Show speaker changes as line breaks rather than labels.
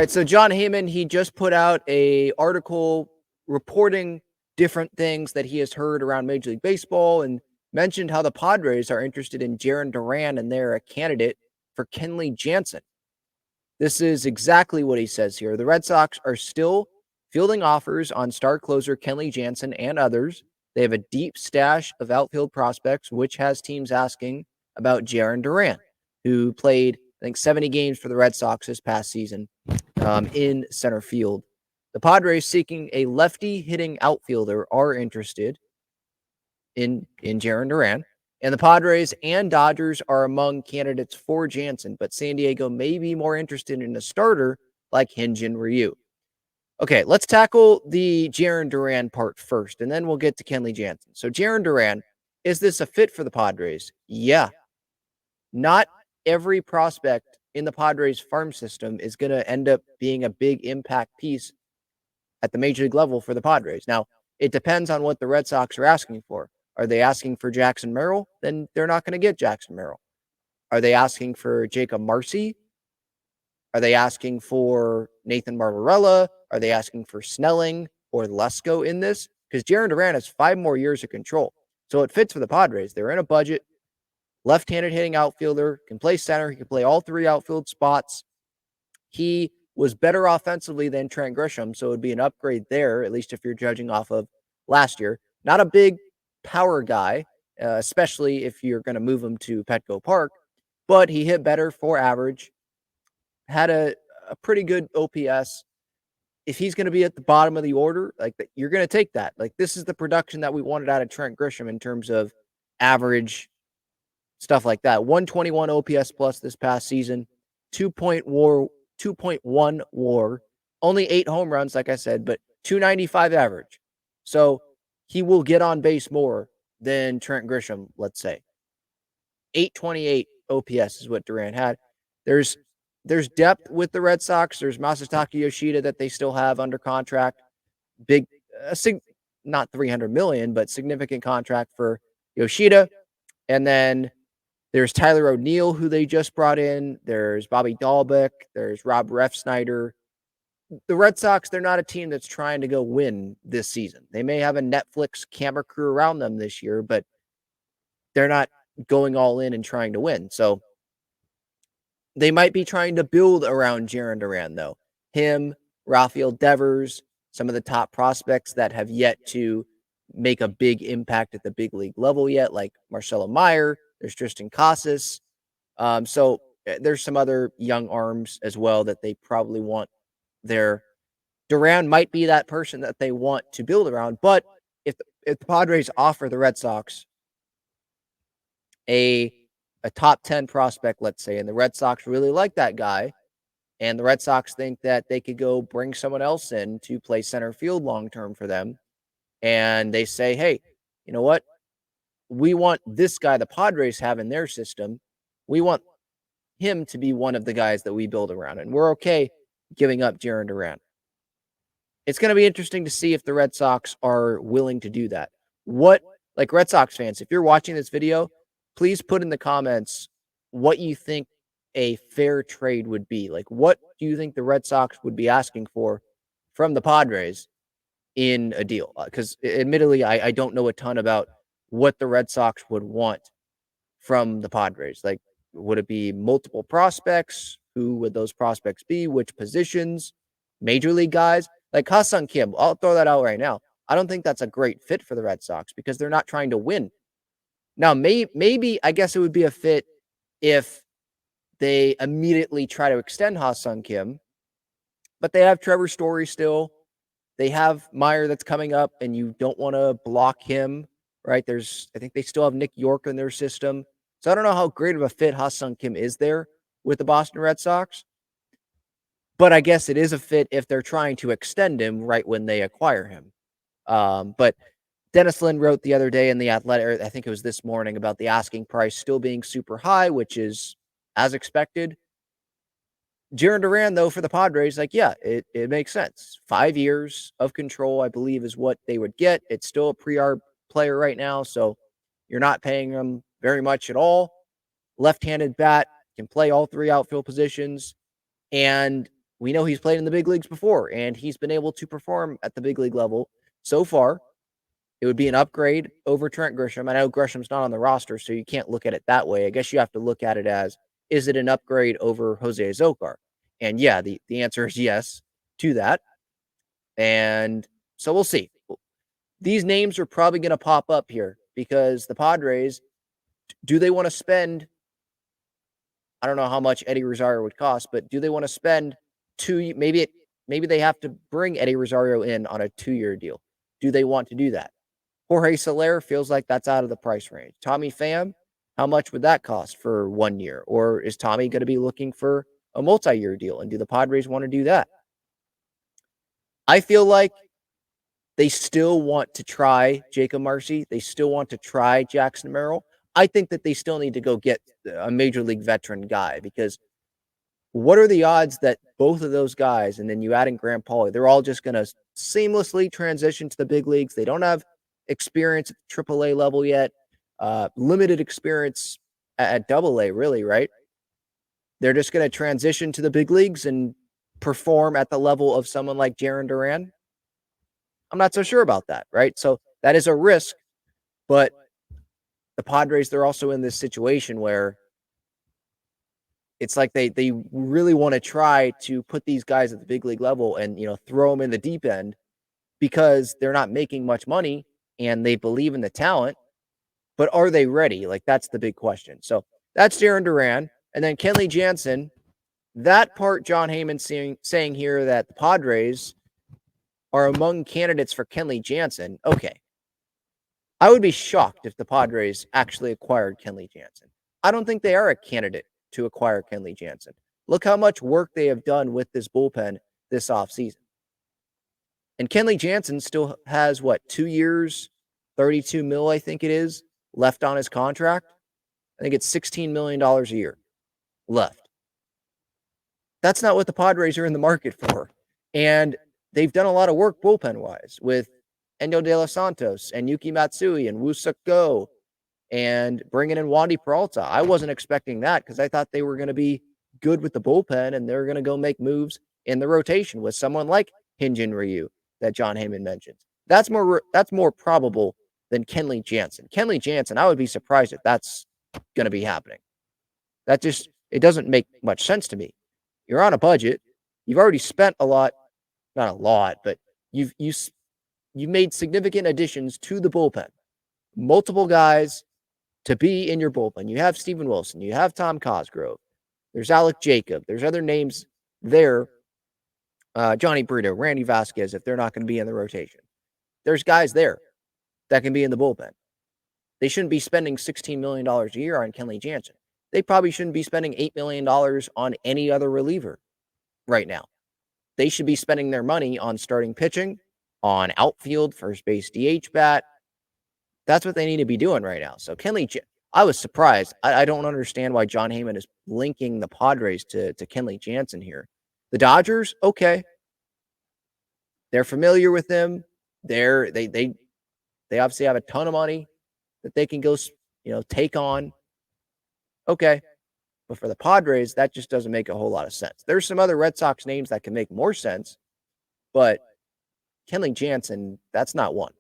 right, so Jon Heyman, he just put out a article reporting different things that he has heard around Major League Baseball and mentioned how the Padres are interested in Jarren Duran and they're a candidate for Kenley Jansen. This is exactly what he says here. The Red Sox are still fielding offers on star closer Kenley Jansen and others. They have a deep stash of outfield prospects, which has teams asking about Jarren Duran, who played, I think, 70 games for the Red Sox this past season in center field. The Padres, seeking a lefty hitting outfielder, are interested in Jarren Duran. And the Padres and Dodgers are among candidates for Jansen, but San Diego may be more interested in a starter like Hyun-Jin Ryu. Okay, let's tackle the Jarren Duran part first, and then we'll get to Kenley Jansen. So Jarren Duran, is this a fit for the Padres? Yeah. Not every prospect in the Padres farm system is going to end up being a big impact piece at the major league level for the Padres. Now, it depends on what the Red Sox are asking for. Are they asking for Jackson Merrill? Then they're not going to get Jackson Merrill. Are they asking for Jacob Marcy? Are they asking for Nathan Barbarella? Are they asking for Snelling or Lesko in this? Because Jarren Duran has 5 more years of control. So it fits for the Padres. They're in a budget. Left-handed hitting outfielder, can play center. He can play all 3 outfield spots. He was better offensively than Trent Grisham, so it would be an upgrade there, at least if you're judging off of last year. Not a big power guy, especially if you're going to move him to Petco Park, but he hit better for average, had a pretty good OPS. If he's going to be at the bottom of the order, like you're going to take that. Like, this is the production that we wanted out of Trent Grisham in terms of average stuff like that. 121 OPS plus this past season, 2.1 WAR, only 8 home runs, like I said, but 295 average. So he will get on base more than Trent Grisham, let's say. 828 OPS is what Duran had. There's depth with the Red Sox. There's Masataka Yoshida that they still have under contract. Big, not 300 million, but significant contract for Yoshida. And then there's Tyler O'Neill, who they just brought in. There's Bobby Dahlbeck. There's Rob Refsnyder. The Red Sox, they're not a team that's trying to go win this season. They may have a Netflix camera crew around them this year, but they're not going all in and trying to win. So they might be trying to build around Jarren Duran, though. Him, Rafael Devers, some of the top prospects that have yet to make a big impact at the big league level yet, like Marcelo Meyer. There's Tristan Casas. So there's some other young arms as well that they probably want there. Duran might be that person that they want to build around, but if the Padres offer the Red Sox a top 10 prospect, let's say, and the Red Sox really like that guy, and the Red Sox think that they could go bring someone else in to play center field long-term for them, and they say, hey, you know what? We want this guy the Padres have in their system. We want him to be one of the guys that we build around, and we're okay giving up Jarren Duran. It's going to be interesting to see if the Red Sox are willing to do that. Like Red Sox fans, if you're watching this video, please put in the comments what you think a fair trade would be. Like, what do you think the Red Sox would be asking for from the Padres in a deal? Because admittedly, I don't know a ton about what the Red Sox would want from the Padres. Like, would it be multiple prospects? Who would those prospects be? Which positions? Major league guys? Like Ha-Seong Kim, I'll throw that out right now. I don't think that's a great fit for the Red Sox because they're not trying to win. Now, maybe I guess it would be a fit if they immediately try to extend Ha-Seong Kim, but they have Trevor Story still. They have Meyer that's coming up, and you don't want to block him, right? I think they still have Nick York in their system. So I don't know how great of a fit Ha-Seong Kim is there with the Boston Red Sox. But I guess it is a fit if they're trying to extend him right when they acquire him. But Dennis Lin wrote the other day in The Athletic, I think it was this morning, about the asking price still being super high, which is as expected. Jarren Duran, though, for the Padres, like, yeah, it makes sense. 5 years of control, I believe, is what they would get. It's still a pre-arb player right now, so you're not paying him very much at all. Left-handed bat, can play all 3 outfield positions, and we know he's played in the big leagues before, and he's been able to perform at the big league level so far. It would be an upgrade over Trent Grisham. I know Grisham's not on the roster, so you can't look at it that way. I guess you have to look at it as, is it an upgrade over Jose Azocar? And yeah, the answer is yes to that. And so we'll see. These names are probably going to pop up here because the Padres, do they want to spend, I don't know how much Eddie Rosario would cost, but do they want to spend maybe they have to bring Eddie Rosario in on a 2-year deal. Do they want to do that? Jorge Soler feels like that's out of the price range. Tommy Pham, how much would that cost for 1 year? Or is Tommy going to be looking for a multi-year deal? And do the Padres want to do that? I feel like they still want to try Jacob Marcy. They still want to try Jackson Merrill. I think that they still need to go get a major league veteran guy, because what are the odds that both of those guys, and then you add in Grant Pauly, they're all just going to seamlessly transition to the big leagues? They don't have experience at the AAA level yet, limited experience at AA, really, right? They're just going to transition to the big leagues and perform at the level of someone like Jarren Duran. I'm not so sure about that, right? So that is a risk, but the Padres, they're also in this situation where it's like they really want to try to put these guys at the big league level and, throw them in the deep end because they're not making much money and they believe in the talent, but are they ready? Like, that's the big question. So that's Jarren Duran. And then Kenley Jansen, that part, Jon Heyman saying here that the Padres are among candidates for Kenley Jansen. Okay. I would be shocked if the Padres actually acquired Kenley Jansen. I don't think they are a candidate to acquire Kenley Jansen. Look how much work they have done with this bullpen this offseason. And Kenley Jansen still has, 2 years, 32 mil, I think it is, left on his contract. I think it's $16 million a year left. That's not what the Padres are in the market for. And they've done a lot of work bullpen-wise with Endo De Los Santos and Yuki Matsui and Woo-Suk Go and bringing in Wandy Peralta. I wasn't expecting that because I thought they were going to be good with the bullpen and they're going to go make moves in the rotation with someone like Hyun-Jin Ryu that Jon Heyman mentioned. That's more probable than Kenley Jansen. Kenley Jansen, I would be surprised if that's going to be happening. It doesn't make much sense to me. You're on a budget. You've already spent a lot, not a lot, but you've made significant additions to the bullpen. Multiple guys to be in your bullpen. You have Steven Wilson. You have Tom Cosgrove. There's Alec Jacob. There's other names there. Johnny Brito, Randy Vasquez, if they're not going to be in the rotation. There's guys there that can be in the bullpen. They shouldn't be spending $16 million a year on Kenley Jansen. They probably shouldn't be spending $8 million on any other reliever right now. They should be spending their money on starting pitching, on outfield, first base, DH bat. That's what they need to be doing right now. So I was surprised. I don't understand why Jon Heyman is linking the Padres to Kenley Jansen here. The Dodgers, okay. They're familiar with him. They obviously have a ton of money that they can go, take on. Okay. But for the Padres, that just doesn't make a whole lot of sense. There's some other Red Sox names that can make more sense, but Kenley Jansen, that's not one.